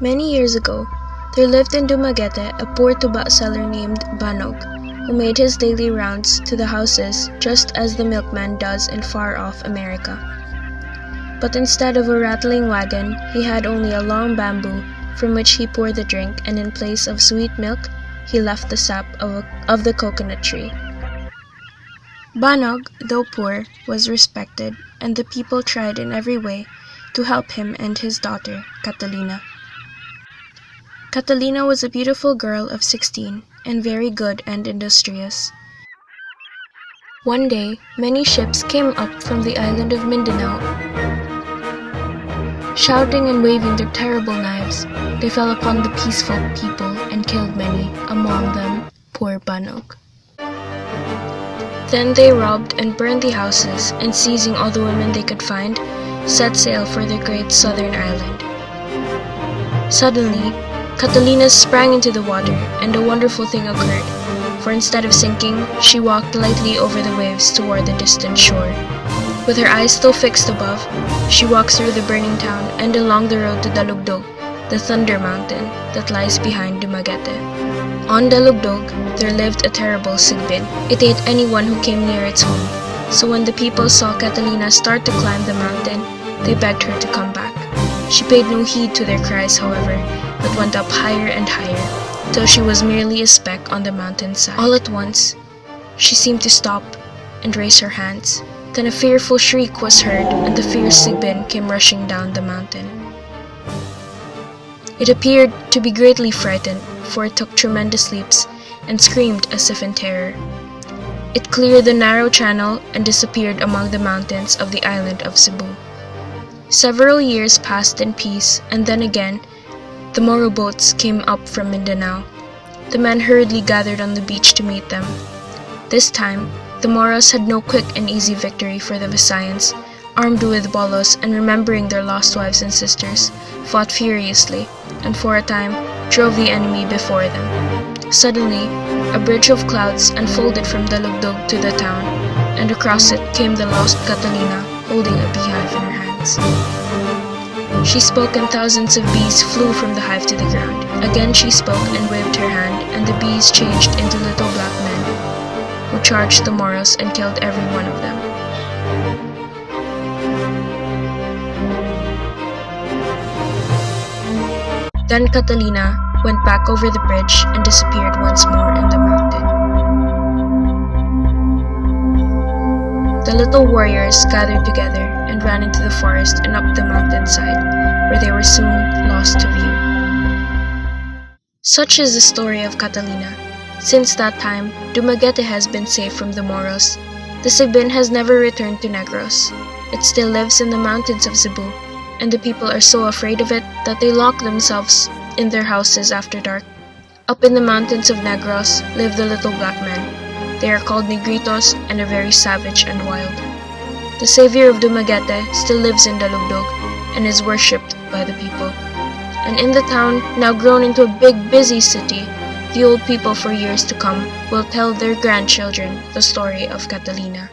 Many years ago, there lived in Dumaguete a poor tuba seller named Banog, who made his daily rounds to the houses just as the milkman does in far-off America. But instead of a rattling wagon, he had only a long bamboo from which he poured the drink, and in place of sweet milk, he left the sap of the coconut tree. Banog, though poor, was respected, and the people tried in every way to help him and his daughter, Catalina. Catalina was a beautiful girl of 16 and very good and industrious. One day, many ships came up from the island of Mindanao. Shouting and waving their terrible knives, they fell upon the peaceful people and killed many, among them poor Banog. Then they robbed and burned the houses, and seizing all the women they could find, set sail for the great southern island. Suddenly, Catalina sprang into the water, and a wonderful thing occurred, for instead of sinking, she walked lightly over the waves toward the distant shore. With her eyes still fixed above, she walks through the burning town and along the road to Dalugdog, the Thunder Mountain that lies behind Dumaguete. On Dalugdog, there lived a terrible Sigbin. It ate anyone who came near its home. So when the people saw Catalina start to climb the mountain, they begged her to come back. She paid no heed to their cries, however, but went up higher and higher, till she was merely a speck on the mountainside. All at once, she seemed to stop and raise her hands. Then a fearful shriek was heard, and the fierce Sigbin came rushing down the mountain. It appeared to be greatly frightened, for it took tremendous leaps and screamed as if in terror. It cleared the narrow channel and disappeared among the mountains of the island of Cebu. Several years passed in peace, and then again, the Moro boats came up from Mindanao. The men hurriedly gathered on the beach to meet them. This time, the Moros had no quick and easy victory for the Visayans, armed with bolos and remembering their lost wives and sisters, fought furiously, and for a time drove the enemy before them. Suddenly, a bridge of clouds unfolded from Dalugdog to the town, and across it came the lost Catalina, holding a beehive in her hands. She spoke, and thousands of bees flew from the hive to the ground. Again she spoke and waved her hand, and the bees changed into little black men, who charged the Moros and killed every one of them. Then Catalina went back over the bridge and disappeared once more in the mountain. The little warriors gathered together and ran into the forest and up the mountainside, where they were soon lost to view. Such is the story of Catalina. Since that time, Dumaguete has been safe from the Moros. The Sigbin has never returned to Negros. It still lives in the mountains of Cebu, and the people are so afraid of it that they lock themselves in their houses after dark. Up in the mountains of Negros live the little black men. They are called Negritos and are very savage and wild. The savior of Dumaguete still lives in Dalugdog and is worshipped by the people. And in the town, now grown into a big, busy city, the old people for years to come will tell their grandchildren the story of Catalina.